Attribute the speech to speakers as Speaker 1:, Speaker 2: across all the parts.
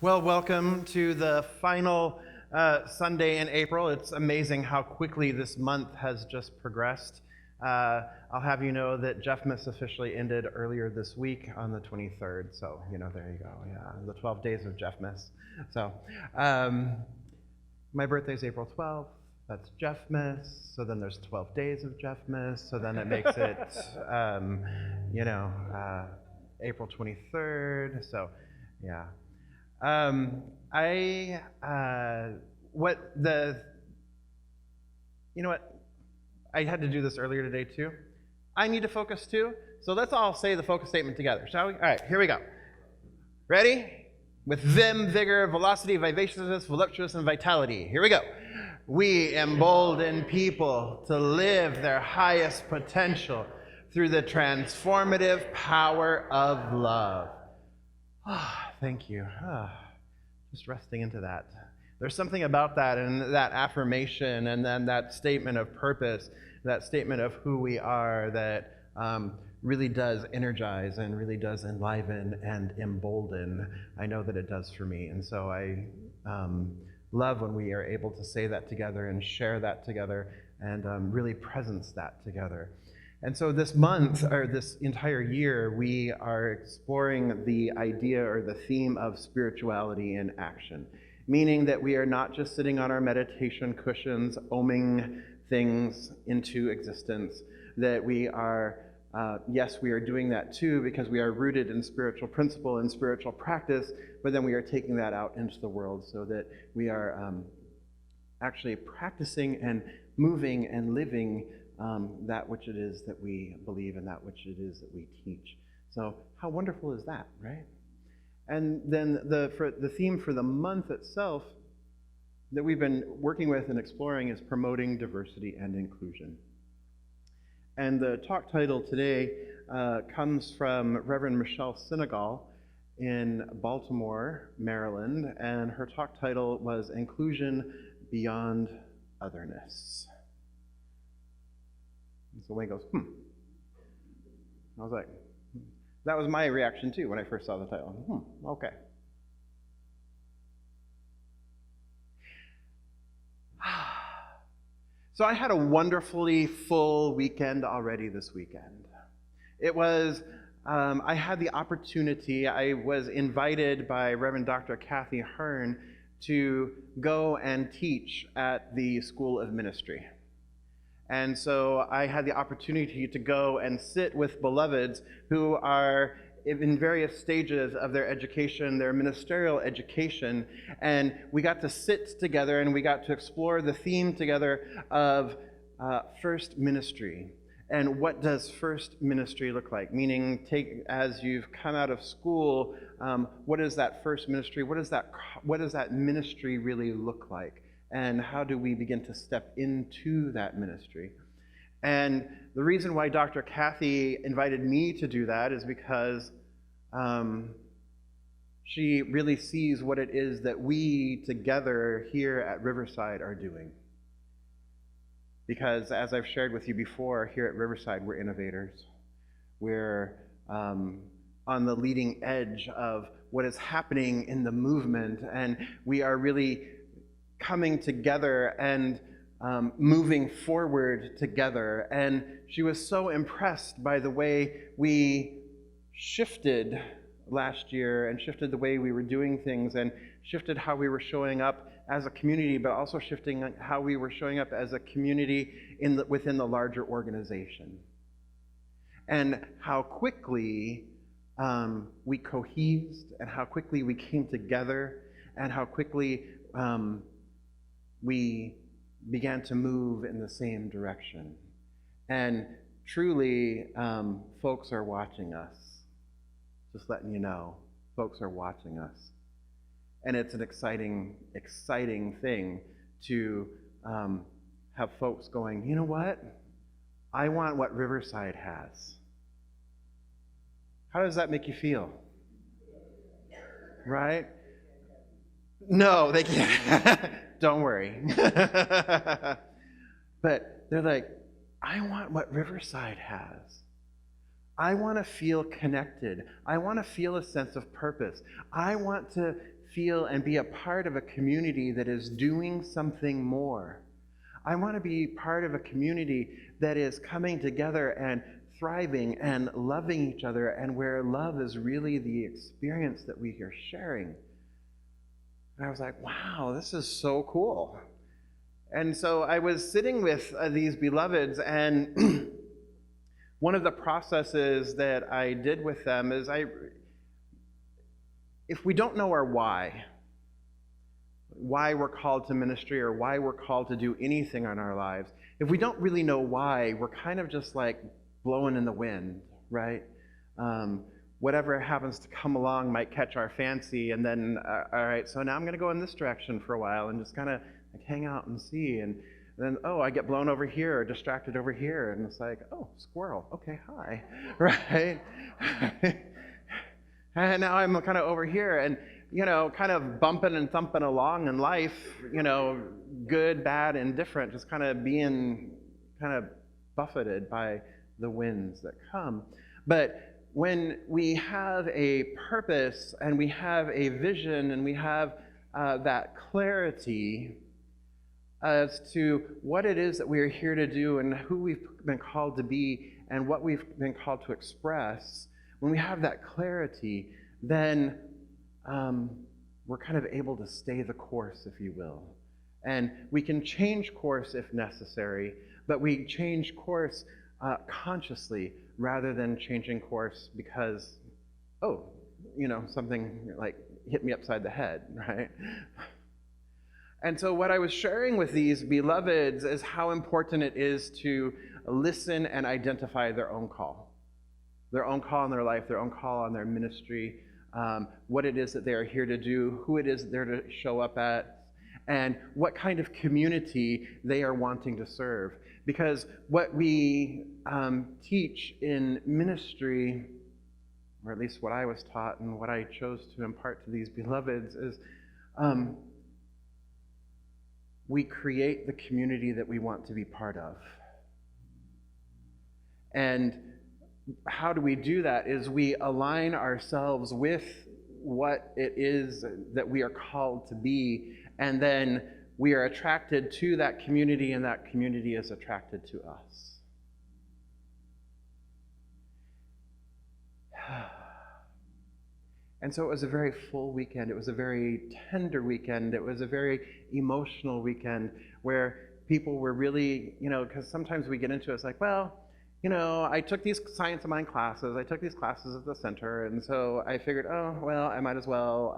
Speaker 1: Well, welcome to the final Sunday in April. It's amazing how quickly this month has just progressed. I'll have you know that Jeffmas officially ended earlier this week on the 23rd. So, there you go. Yeah, the 12 days of Jeffmas. So, my birthday's April 12th. That's Jeffmas. So then there's 12 days of Jeffmas. So then it makes it, April 23rd. So, yeah. I had to do this earlier today too. I need to focus too. So let's all say the focus statement together, shall we? All right, here we go. Ready? With vim, vigor, velocity, vivaciousness, voluptuous, and vitality. Here we go. We embolden people to live their highest potential through the transformative power of love. Thank you. Just resting into that. There's something about that and that affirmation and then that statement of purpose, that statement of who we are that really does energize and really does enliven and embolden. I know that it does for me. And so I love when we are able to say that together and share that together and really presence that together. And so this month, or this entire year, we are exploring the idea or the theme of spirituality in action, meaning that we are not just sitting on our meditation cushions, oming things into existence, that we are, yes, we are doing that too because we are rooted in spiritual principle and spiritual practice, but then we are taking that out into the world so that we are actually practicing and moving and living that which it is that we believe and that which it is that we teach. So how wonderful is that, right? And then the theme for the month itself that we've been working with and exploring is promoting diversity and inclusion. And the talk title today comes from Reverend Michelle Senegal in Baltimore, Maryland, and her talk title was Inclusion Beyond Otherness. So Wayne goes, I was like, that was my reaction too when I first saw the title. Okay. So I had a wonderfully full weekend already this weekend. It was, I had the opportunity, I was invited by Reverend Dr. Kathy Hearn to go and teach at the School of Ministry. And so I had the opportunity to go and sit with beloveds who are in various stages of their education, their ministerial education, and we got to sit together and we got to explore the theme together of first ministry. And what does first ministry look like? Meaning, as you've come out of school, what is that first ministry? What does that ministry really look like? And how do we begin to step into that ministry? And the reason why Dr. Kathy invited me to do that is because she really sees what it is that we together here at Riverside are doing. Because as I've shared with you before, here at Riverside, we're innovators. We're on the leading edge of what is happening in the movement, and we are really coming together and moving forward together. And she was so impressed by the way we shifted last year and shifted the way we were doing things and shifted how we were showing up as a community, but also shifting how we were showing up as a community within the larger organization. And how quickly we cohesed and how quickly we came together and how quickly we began to move in the same direction. And truly, folks are watching us. Just letting you know, folks are watching us. And it's an exciting, exciting thing to have folks going, you know what? I want what Riverside has. How does that make you feel? Right? No, they can't. Don't worry. But they're like, I want what Riverside has. I want to feel connected. I want to feel a sense of purpose. I want to feel and be a part of a community that is doing something more. I want to be part of a community that is coming together and thriving and loving each other, and where love is really the experience that we are sharing. And I was like, wow, this is so cool. And so I was sitting with these beloveds, and one of the processes that I did with them is if we don't know our why we're called to ministry or why we're called to do anything in our lives, if we don't really know why, we're kind of just like blowing in the wind, right? Whatever happens to come along might catch our fancy, and then, all right, so now I'm going to go in this direction for a while and just kind of like hang out and see. And then, oh, I get blown over here or distracted over here, and it's like, oh, squirrel, okay, hi, right? And now I'm kind of over here and, kind of bumping and thumping along in life, good, bad, indifferent, just kind of being kind of buffeted by the winds that come. But when we have a purpose and we have a vision and we have that clarity as to what it is that we are here to do and who we've been called to be and what we've been called to express, when we have that clarity, then we're kind of able to stay the course, if you will. And we can change course if necessary, but we change course consciously rather than changing course because, something like hit me upside the head, right? And so what I was sharing with these beloveds is how important it is to listen and identify their own call in their life, their own call on their ministry, what it is that they are here to do, who it is that they're to show up at, and what kind of community they are wanting to serve. Because what we teach in ministry, or at least what I was taught and what I chose to impart to these beloveds, is we create the community that we want to be part of. And how do we do that is we align ourselves with what it is that we are called to be, and then we are attracted to that community, and that community is attracted to us. And so it was a very full weekend. It was a very tender weekend. It was a very emotional weekend where people were really, because sometimes we get into it, it's like, well, I took these science of mind classes. I took these classes at the center, and so I figured, oh, well, I might as well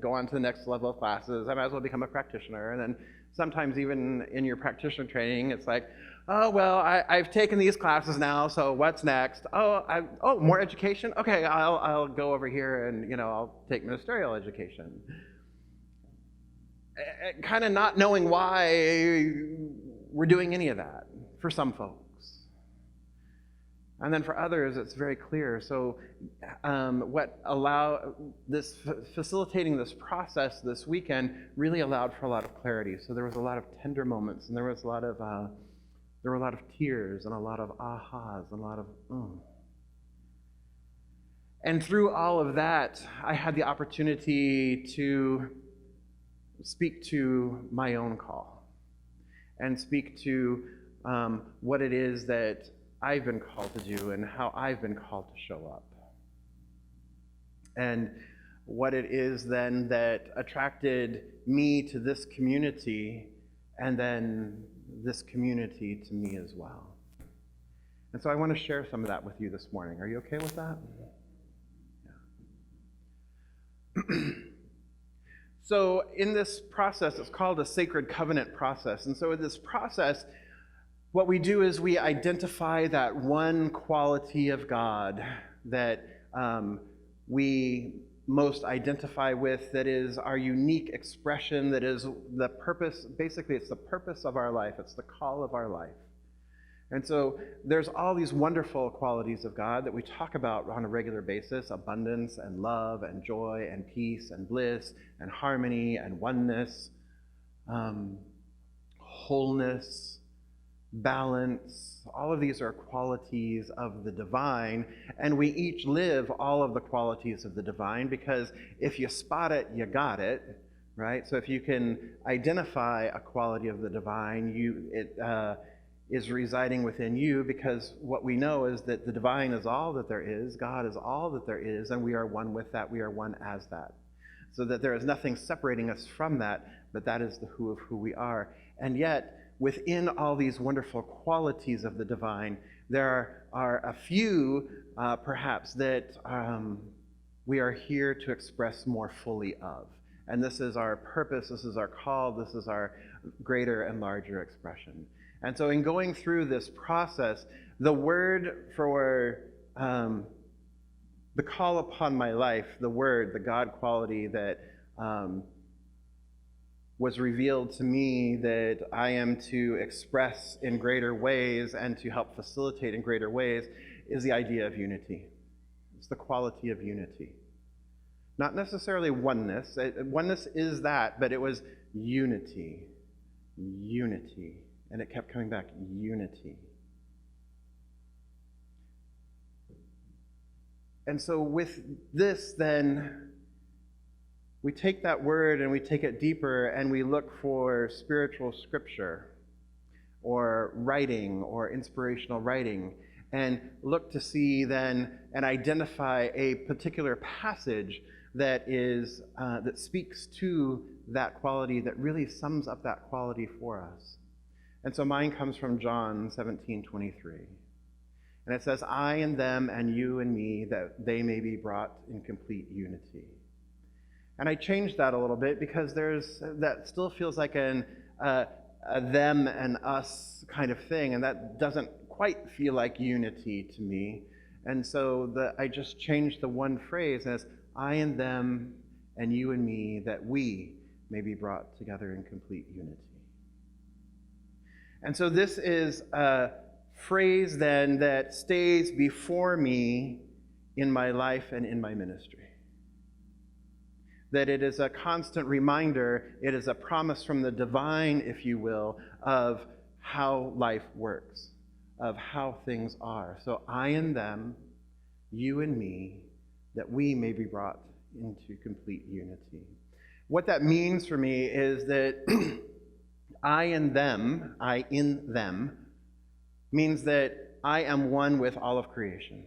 Speaker 1: go on to the next level of classes. I might as well become a practitioner. And then sometimes even in your practitioner training, it's like, oh, well, I've taken these classes now, so what's next? Oh, more education? Okay, I'll go over here and, I'll take ministerial education. Kind of not knowing why we're doing any of that for some folks. And then for others, it's very clear. So facilitating this process this weekend really allowed for a lot of clarity. So there was a lot of tender moments, and there were a lot of tears and a lot of ahas and a lot of And through all of that, I had the opportunity to speak to my own call and speak to what it is that I've been called to do and how I've been called to show up. And what it is then that attracted me to this community, and then this community to me as well. And so I want to share some of that with you this morning. Are you okay with that? Yeah. So in this process, it's called a sacred covenant process. And so in this process, what we do is we identify that one quality of God that we most identify with, that is our unique expression, that is the purpose. Basically, it's the purpose of our life. It's the call of our life. And so there's all these wonderful qualities of God that we talk about on a regular basis: abundance and love and joy and peace and bliss and harmony and oneness, wholeness, balance. All of these are qualities of the divine, and we each live all of the qualities of the divine, because if you spot it, you got it, right? So if you can identify a quality of the divine, it is residing within you, because what we know is that the divine is all that there is, God is all that there is, and we are one with that, we are one as that. So that there is nothing separating us from that, but that is the who of who we are. And yet, within all these wonderful qualities of the divine, there are a few, perhaps, that we are here to express more fully of. And this is our purpose, this is our call, this is our greater and larger expression. And so in going through this process, the word for the call upon my life, the word, the God quality that was revealed to me that I am to express in greater ways and to help facilitate in greater ways, is the idea of unity. It's the quality of unity. Not necessarily oneness. Oneness is that, but it was unity. Unity. And it kept coming back, unity. And so with this, then, we take that word and we take it deeper and we look for spiritual scripture or writing or inspirational writing, and look to see then and identify a particular passage that is that speaks to that quality, that really sums up that quality for us. And so mine comes from John 17:23. And it says, I and them and you and me, that they may be brought in complete unity. And I changed that a little bit because that still feels like a them and us kind of thing, and that doesn't quite feel like unity to me. And so I just changed the one phrase as I and them and you and me, that we may be brought together in complete unity. And so this is a phrase then that stays before me in my life and in my ministry. That it is a constant reminder, it is a promise from the divine, if you will, of how life works, of how things are. So I and them, you and me, that we may be brought into complete unity. What that means for me is that I in them means that I am one with all of creation.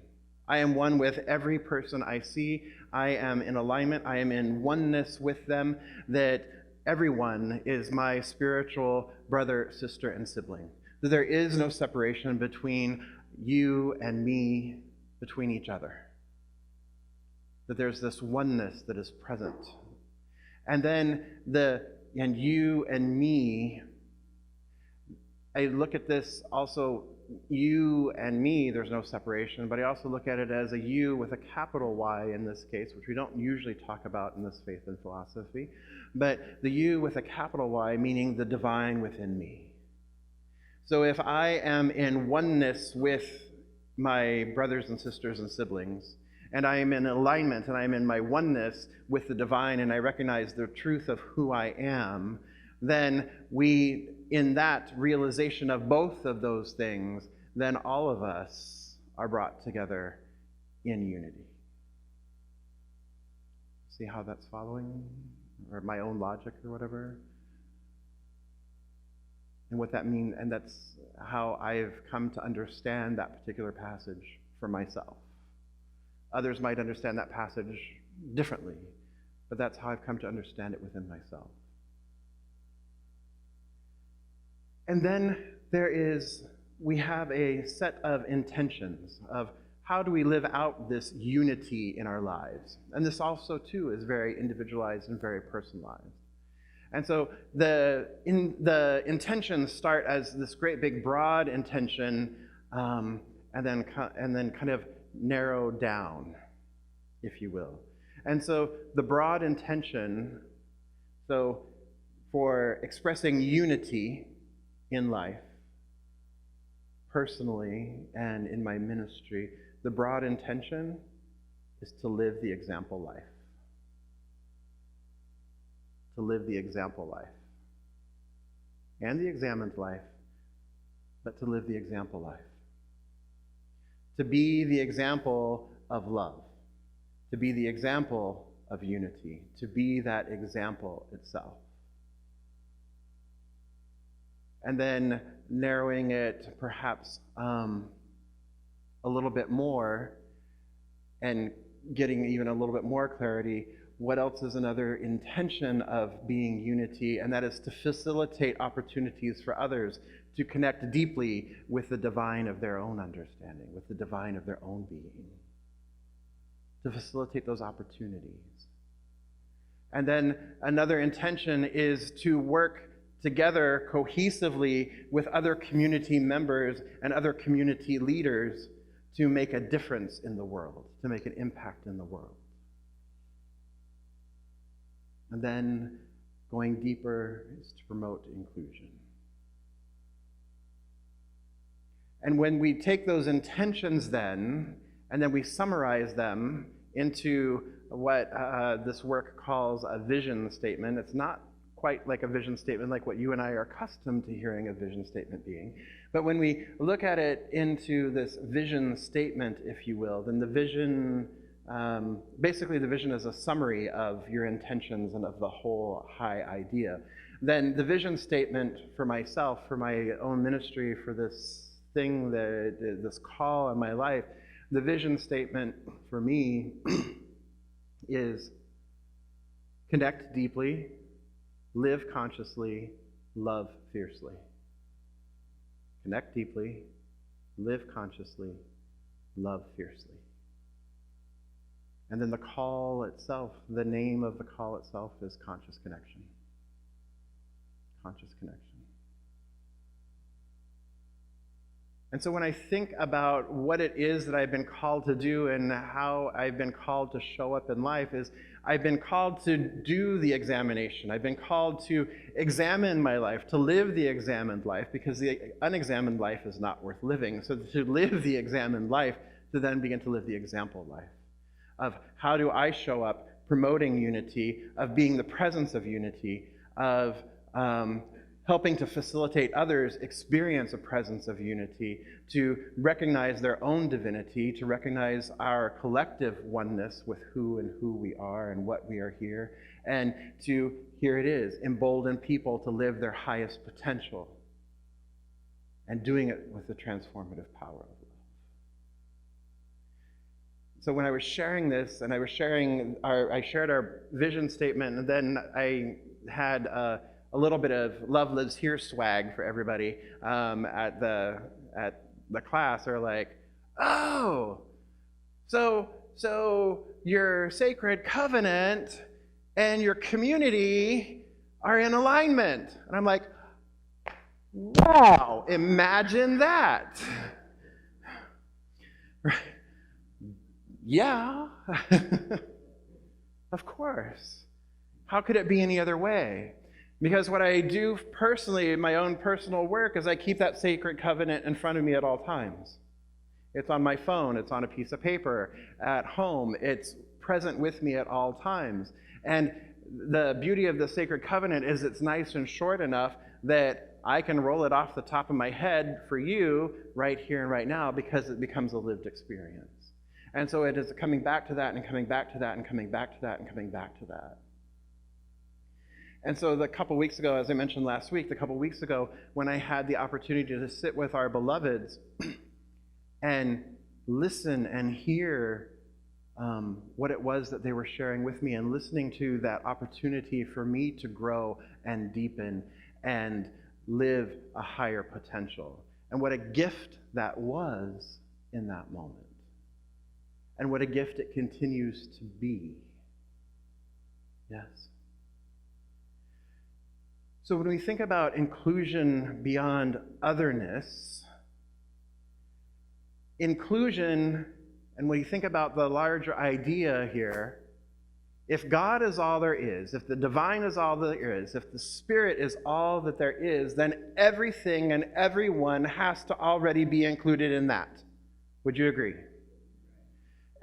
Speaker 1: I am one with every person I see. I am in alignment. I am in oneness with them, that everyone is my spiritual brother, sister, and sibling. That there is no separation between you and me, between each other. That there's this oneness that is present. And then and you and me, I look at this also, you and me, there's no separation, but I also look at it as a you with a capital Y in this case, which we don't usually talk about in this faith and philosophy, but the you with a capital Y, meaning the divine within me. So if I am in oneness with my brothers and sisters and siblings, and I am in alignment and I am in my oneness with the divine, and I recognize the truth of who I am, then we, in that realization of both of those things, then all of us are brought together in unity. See how that's following? Or my own logic or whatever? And what that means, and that's how I've come to understand that particular passage for myself. Others might understand that passage differently, but that's how I've come to understand it within myself. And then we have a set of intentions of how do we live out this unity in our lives. And this also, too, is very individualized and very personalized. And so the intentions start as this great big broad intention, and then kind of narrow down, if you will. And so the broad intention, so for expressing unity in life, personally and in my ministry, the broad intention is to live the example life. To live the example life. And the examined life, but to live the example life. To be the example of love. To be the example of unity. To be that example itself. And then narrowing it perhaps a little bit more and getting even a little bit more clarity. What else is another intention of being unity? And that is to facilitate opportunities for others to connect deeply with the divine of their own understanding, with the divine of their own being. To facilitate those opportunities. And then another intention is to work together cohesively with other community members and other community leaders to make a difference in the world, to make an impact in the world. And then going deeper is to promote inclusion. And when we take those intentions then, and then we summarize them into what this work calls a vision statement, it's not quite like a vision statement like what you and I are accustomed to hearing a vision statement being. But when we look at it into this vision statement, if you will, then the vision, basically the vision is a summary of your intentions and of the whole high idea. Then the vision statement for myself, for my own ministry, for this thing, this call in my life, the vision statement for me is connect deeply, live consciously, love fiercely. Connect deeply, live consciously, love fiercely. And then the call itself, the name of the call itself is conscious connection. Conscious connection. And so when I think about what it is that I've been called to do and how I've been called to show up in life is I've been called to do the examination. I've been called to examine my life, to live the examined life, because the unexamined life is not worth living. So to live the examined life, to then begin to live the example life of how do I show up promoting unity, of being the presence of unity, of helping to facilitate others experience a presence of unity, to recognize their own divinity, to recognize our collective oneness with who we are and what we are here, and to, here it is, embolden people to live their highest potential, and doing it with the transformative power of love. So when I was sharing this, and I shared our vision statement, and then I had a little bit of Love Lives Here swag for everybody at the class. They're like, oh, so your sacred covenant and your community are in alignment. And I'm like, wow, imagine that. Yeah, of course. How could it be any other way? Because what I do personally in my own personal work is I keep that sacred covenant in front of me at all times. It's on my phone, it's on a piece of paper, at home, it's present with me at all times. And the beauty of the sacred covenant is it's nice and short enough that I can roll it off the top of my head for you right here and right now because it becomes a lived experience. And so it is coming back to that and coming back to that and coming back to that and coming back to that. And so the couple weeks ago, as I mentioned last week, when I had the opportunity to sit with our beloveds and listen and hear what it was that they were sharing with me, and listening to that opportunity for me to grow and deepen and live a higher potential. And what a gift that was in that moment. And what a gift it continues to be. Yes. So when we think about inclusion beyond otherness, inclusion, and when you think about the larger idea here, if God is all there is, if the divine is all there is, if the Spirit is all that there is, then everything and everyone has to already be included in that. Would you agree?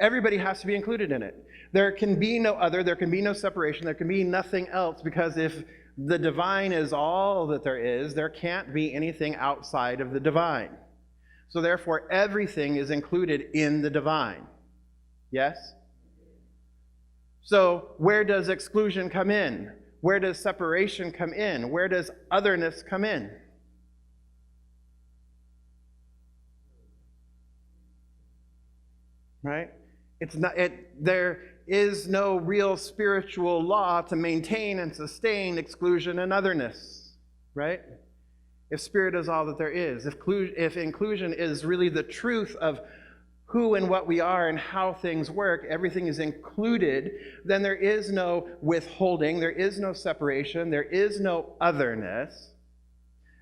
Speaker 1: Everybody has to be included in it. There can be no other, there can be no separation, there can be nothing else, because if the divine is all that there is, there can't be anything outside of the divine. So therefore, everything is included in the divine. Yes? So where does exclusion come in? Where does separation come in? Where does otherness come in? Right? There is no real spiritual law to maintain and sustain exclusion and otherness, right? If spirit is all that there is, if inclusion is really the truth of who and what we are and how things work, everything is included, then there is no withholding, there is no separation, there is no otherness,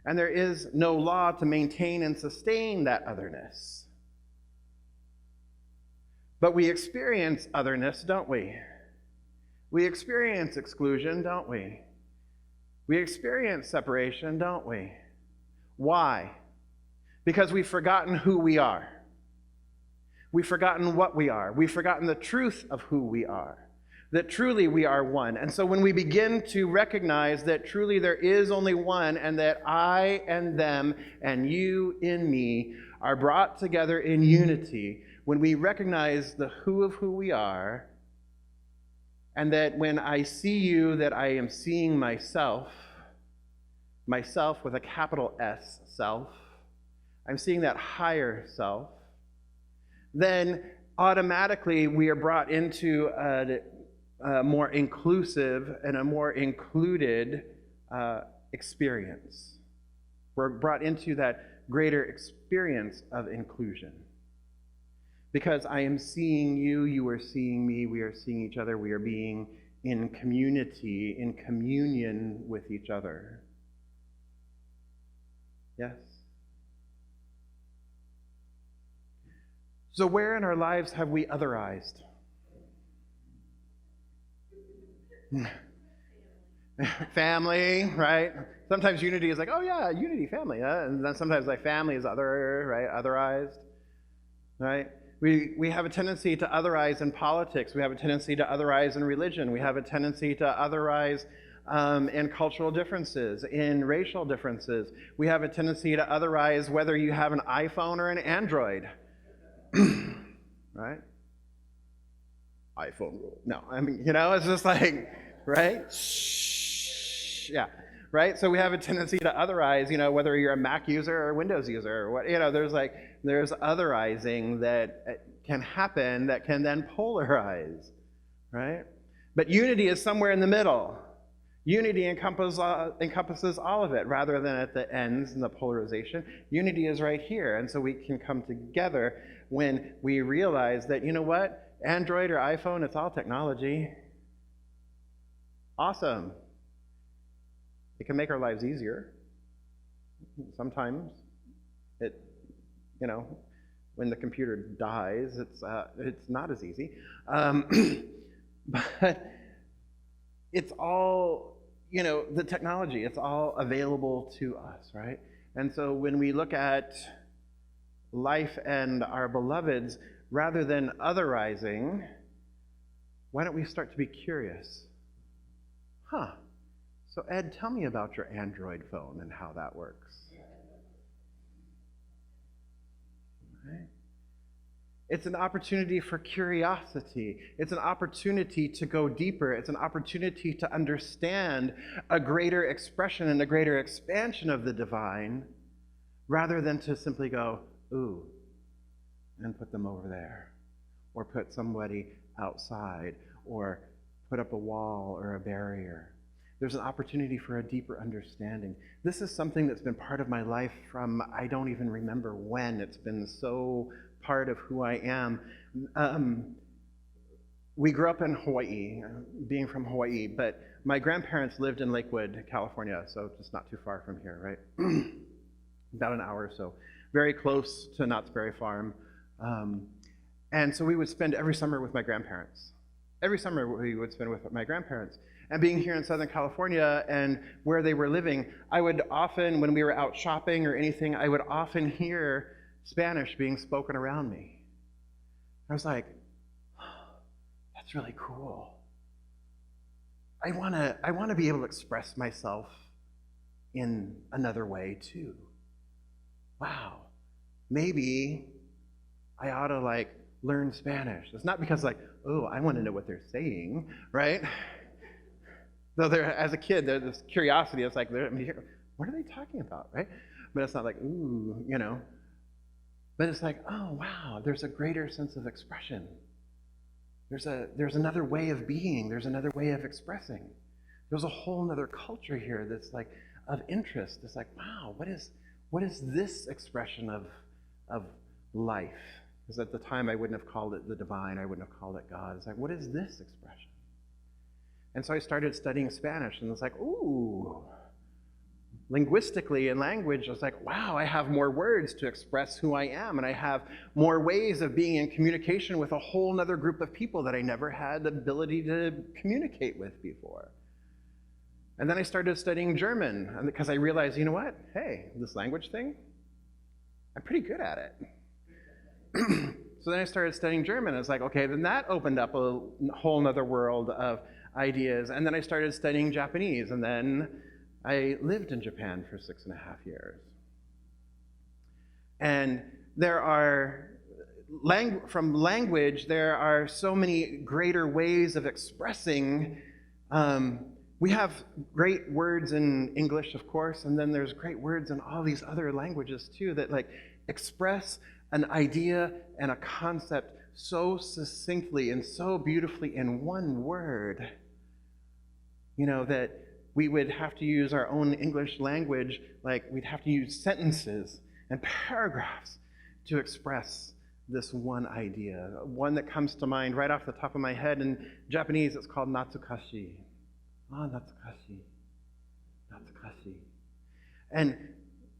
Speaker 1: and there is no law to maintain and sustain that otherness. But we experience otherness, don't we? We experience exclusion, don't we? We experience separation, don't we? Why? Because we've forgotten who we are. We've forgotten what we are. We've forgotten the truth of who we are. That truly we are one. And so when we begin to recognize that truly there is only one, and that I and them and you in me are brought together in unity, when we recognize the who of who we are, and that when I see you, that I am seeing myself with a capital S, self, I'm seeing that higher self, then automatically we are brought into a more inclusive and a more included experience. We're brought into that greater experience of inclusion. Because I am seeing you, you are seeing me, we are seeing each other, we are being in community, in communion with each other. Yes? So where in our lives have we otherized? Family, right? Sometimes unity is like, oh yeah, unity, family. And then sometimes like family is other, right? Otherized, right? We have a tendency to otherize in politics. We have a tendency to otherize in religion. We have a tendency to otherize in cultural differences, in racial differences. We have a tendency to otherize whether you have an iPhone or an Android. Right? iPhone rule. No, I mean, it's just like, right? Shh. Yeah. Right? So we have a tendency to otherize, whether you're a Mac user or a Windows user or what, there's otherizing that can happen that can then polarize, right? But unity is somewhere in the middle. Unity encompasses all of it rather than at the ends and the polarization. Unity is right here, and so we can come together when we realize that, you know what? Android or iPhone, it's all technology. Awesome. It can make our lives easier. Sometimes when the computer dies, it's not as easy. But it's all, the technology, it's all available to us, right? And so when we look at life and our beloveds, rather than otherizing, why don't we start to be curious? So Ed, tell me about your Android phone and how that works. Right? It's an opportunity for curiosity. It's an opportunity to go deeper. It's an opportunity to understand a greater expression and a greater expansion of the divine, rather than to simply go, ooh, and put them over there, or put somebody outside, or put up a wall or a barrier. There's an opportunity for a deeper understanding. This is something that's been part of my life from, I don't even remember when. It's been so part of who I am. We grew up in Hawaii, being from Hawaii, but my grandparents lived in Lakewood, California, so just not too far from here, right? About an hour or so. Very close to Knott's Berry Farm. And so we would spend every summer with my grandparents. Every summer we would spend with my grandparents. And being here in Southern California and where they were living, I would often, when we were out shopping or anything, I would often hear Spanish being spoken around me. I was like, oh, That's really cool. I want to be able to express myself in another way too. Wow. Maybe I ought to learn Spanish. It's not because oh, I want to know what they're saying, right? Though as a kid, there's this curiosity. It's what are they talking about, right? But it's not ooh, But it's oh wow, there's a greater sense of expression. There's another way of being. There's another way of expressing. There's a whole other culture here that's of interest. It's wow, what is this expression of life? Because at the time I wouldn't have called it the divine. I wouldn't have called it God. It's what is this expression? And so I started studying Spanish, and it's ooh. Linguistically, in language, I was wow, I have more words to express who I am, and I have more ways of being in communication with a whole other group of people that I never had the ability to communicate with before. And then I started studying German, because I realized, you know what? Hey, this language thing, I'm pretty good at it. So then I started studying German. I was okay, then that opened up a whole other world of ideas. And then I started studying Japanese, and then I lived in Japan for 6.5 years. And there are, from language, there are so many greater ways of expressing. We have great words in English, of course, and then there's great words in all these other languages too that express an idea and a concept so succinctly and so beautifully in one word, that we would have to use our own English language, we'd have to use sentences and paragraphs to express this one idea. One that comes to mind right off the top of my head in Japanese, it's called natsukashi. Ah, natsukashi. Natsukashi. And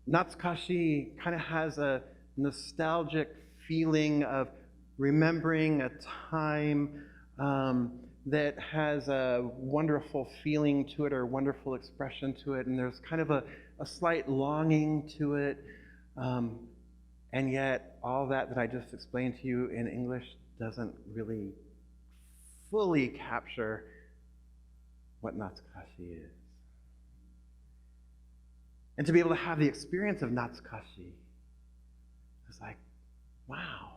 Speaker 1: natsukashi kind of has a nostalgic feeling of remembering a time that has a wonderful feeling to it or wonderful expression to it, and there's kind of a slight longing to it, and yet all that I just explained to you in English doesn't really fully capture what natsukashi is. And to be able to have the experience of natsukashi is wow.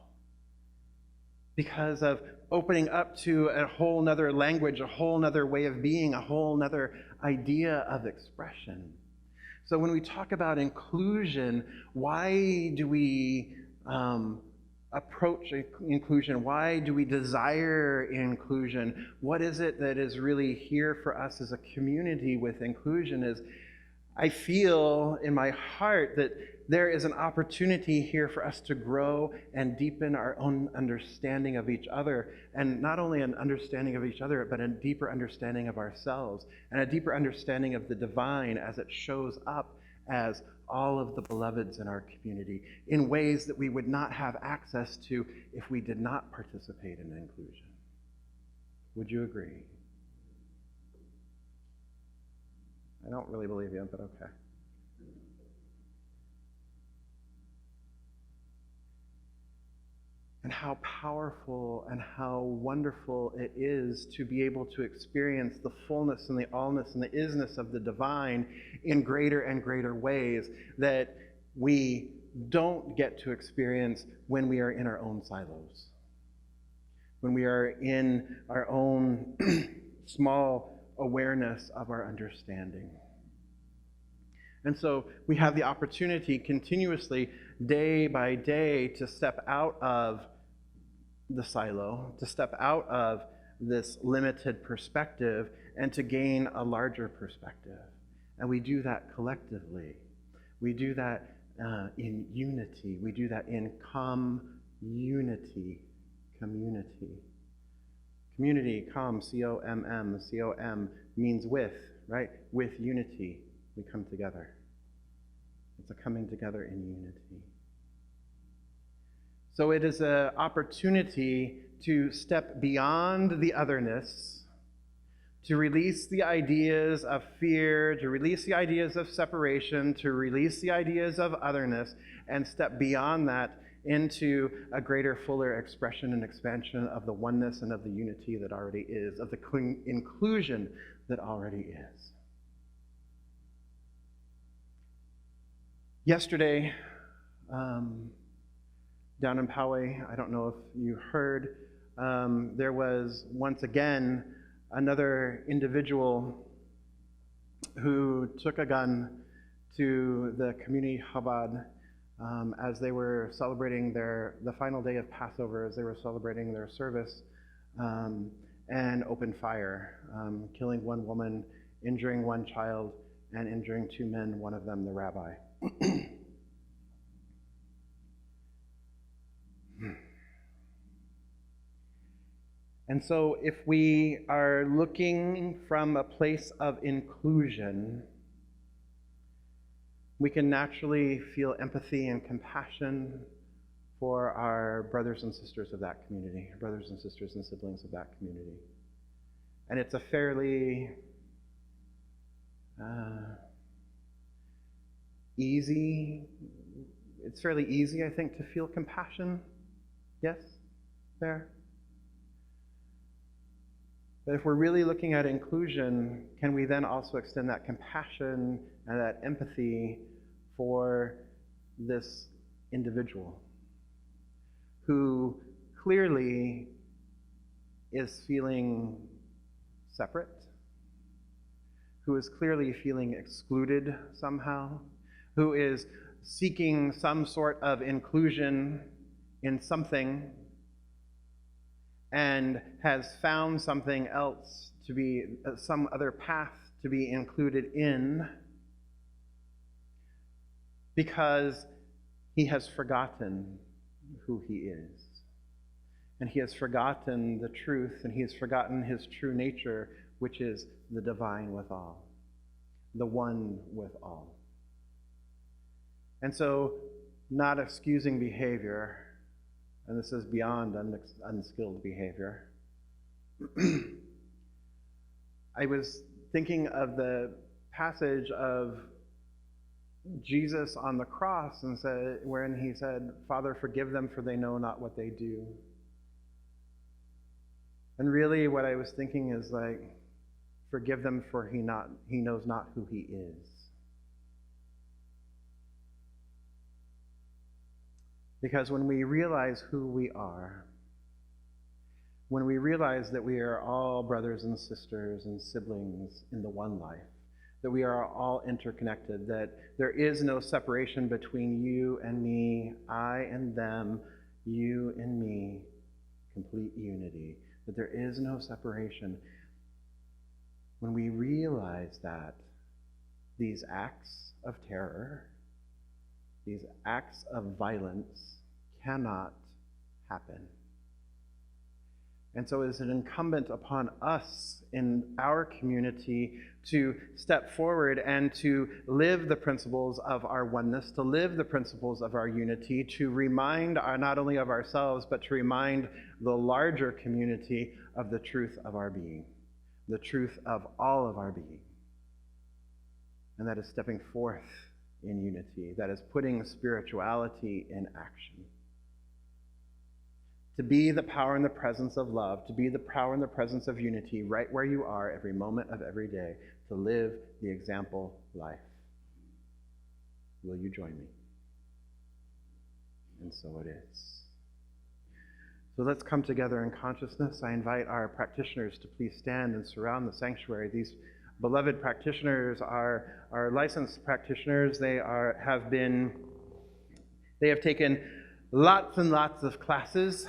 Speaker 1: Because of opening up to a whole nother language, a whole nother way of being, a whole nother idea of expression. So when we talk about inclusion, why do we approach inclusion? Why do we desire inclusion? What is it that is really here for us as a community with inclusion? Is I feel in my heart that there is an opportunity here for us to grow and deepen our own understanding of each other, and not only an understanding of each other, but a deeper understanding of ourselves, and a deeper understanding of the divine as it shows up as all of the beloveds in our community in ways that we would not have access to if we did not participate in inclusion. Would you agree? I don't really believe you, but okay. And how powerful and how wonderful it is to be able to experience the fullness and the allness and the isness of the divine in greater and greater ways that we don't get to experience when we are in our own silos, when we are in our own small awareness of our understanding. And so we have the opportunity continuously, day by day, to step out of the silo, to step out of this limited perspective, and to gain a larger perspective. And we do that collectively. We do that in unity. We do that in community. Community. Community, C-O-M-M. The C-O-M means with, right? With unity, we come together. It's a coming together in unity. So it is an opportunity to step beyond the otherness, to release the ideas of fear, to release the ideas of separation, to release the ideas of otherness, and step beyond that into a greater, fuller expression and expansion of the oneness and of the unity that already is, of the inclusion that already is. Yesterday, down in Poway, I don't know if you heard, there was once again another individual who took a gun to the community Chabad as they were celebrating the final day of Passover, as they were celebrating their service, and opened fire, killing one woman, injuring one child, and injuring two men, one of them the rabbi. And so if we are looking from a place of inclusion, we can naturally feel empathy and compassion for our brothers and sisters of that community, brothers and sisters and siblings of that community. And it's a fairly it's fairly easy, I think, to feel compassion. Yes? There? But if we're really looking at inclusion, can we then also extend that compassion and that empathy for this individual who clearly is feeling separate, who is clearly feeling excluded somehow, who is seeking some sort of inclusion in something and has found something else to be, some other path to be included in, because he has forgotten who he is. And he has forgotten the truth, and he has forgotten his true nature, which is the divine with all, the one with all. And so, not excusing behavior, and this is beyond unskilled behavior. I was thinking of the passage of Jesus on the cross, and wherein he said, "Father, forgive them, for they know not what they do." And really what I was thinking is like, forgive them, for he knows not who he is. Because when we realize who we are, when we realize that we are all brothers and sisters and siblings in the one life, that we are all interconnected, that there is no separation between you and me, I and them, you and me, complete unity, that there is no separation. When we realize that, these acts of terror, these acts of violence cannot happen. And so it is an incumbent upon us in our community to step forward and to live the principles of our oneness, to live the principles of our unity, to remind not only of ourselves, but to remind the larger community of the truth of our being, the truth of all of our being. And that is stepping forth in unity, that is putting spirituality in action. To be the power and the presence of love, to be the power and the presence of unity right where you are every moment of every day, to live the example life. Will you join me? And so it is. So let's come together in consciousness. I invite our practitioners to please stand and surround the sanctuary. These beloved practitioners are licensed practitioners. They have taken lots and lots of classes,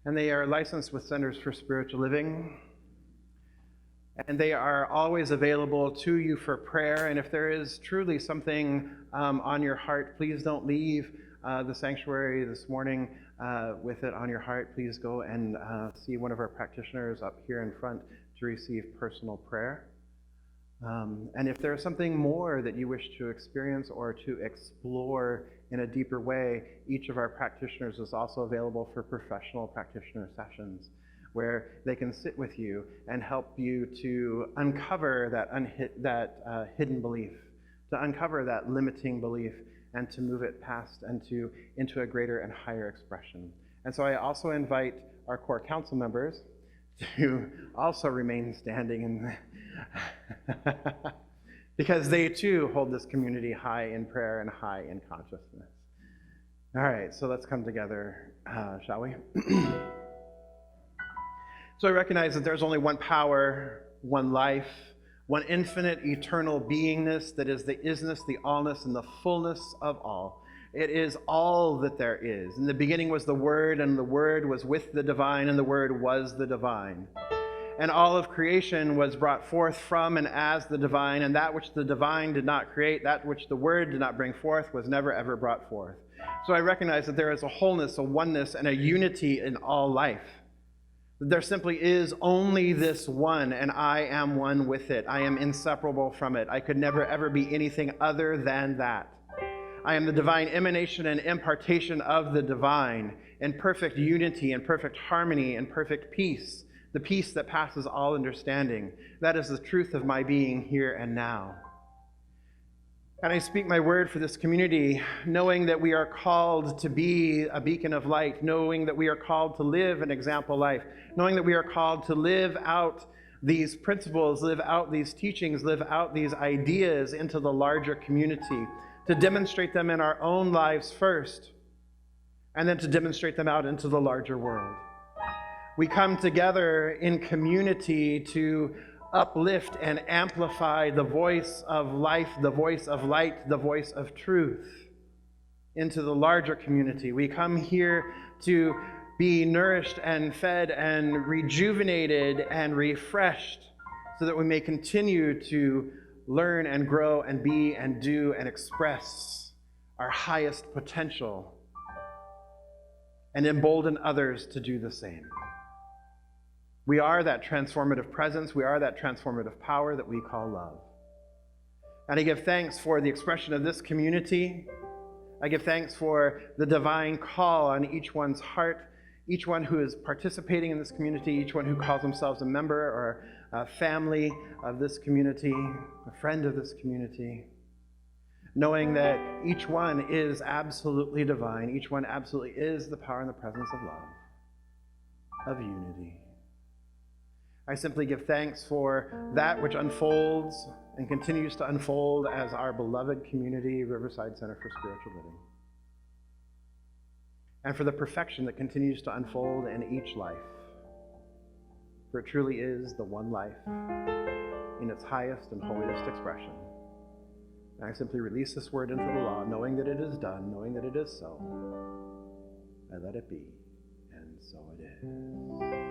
Speaker 1: and they are licensed with Centers for Spiritual Living. And they are always available to you for prayer. And if there is truly something on your heart, please don't leave the sanctuary this morning with it on your heart. Please go and see one of our practitioners up here in front to receive personal prayer. And if there's something more that you wish to experience or to explore in a deeper way, each of our practitioners is also available for professional practitioner sessions where they can sit with you and help you to uncover that hidden belief, to uncover that limiting belief, and to move it past and into a greater and higher expression. And so I also invite our core council members to also remain standing because they too hold this community high in prayer and high in consciousness. All right, so let's come together, shall we? So I recognize that there's only one power, one life, one infinite, eternal beingness that is the isness, the allness, and the fullness of all. It is all that there is. In the beginning was the Word, and the Word was with the divine, and the Word was the divine. And all of creation was brought forth from and as the divine, and that which the divine did not create, that which the Word did not bring forth, was never ever brought forth. So I recognize that there is a wholeness, a oneness, and a unity in all life. There simply is only this one, and I am one with it. I am inseparable from it. I could never ever be anything other than that. I am the divine emanation and impartation of the divine in perfect unity and perfect harmony and perfect peace, the peace that passes all understanding. That is the truth of my being here and now. And I speak my word for this community, knowing that we are called to be a beacon of light, knowing that we are called to live an example life, knowing that we are called to live out these principles, live out these teachings, live out these ideas into the larger community, to demonstrate them in our own lives first, and then to demonstrate them out into the larger world. We come together in community to uplift and amplify the voice of life, the voice of light, the voice of truth into the larger community. We come here to be nourished and fed and rejuvenated and refreshed so that we may continue to learn and grow and be and do and express our highest potential and embolden others to do the same. We are that transformative presence. We are that transformative power that we call love. And I give thanks for the expression of this community. I give thanks for the divine call on each one's heart, each one who is participating in this community, each one who calls themselves a member or a family of this community, a friend of this community, knowing that each one is absolutely divine. Each one absolutely is the power and the presence of love, of unity. I simply give thanks for that which unfolds and continues to unfold as our beloved community, Riverside Center for Spiritual Living, and for the perfection that continues to unfold in each life. For it truly is the one life in its highest and holiest expression. And I simply release this word into the law, knowing that it is done, knowing that it is so. I let it be, and so it is.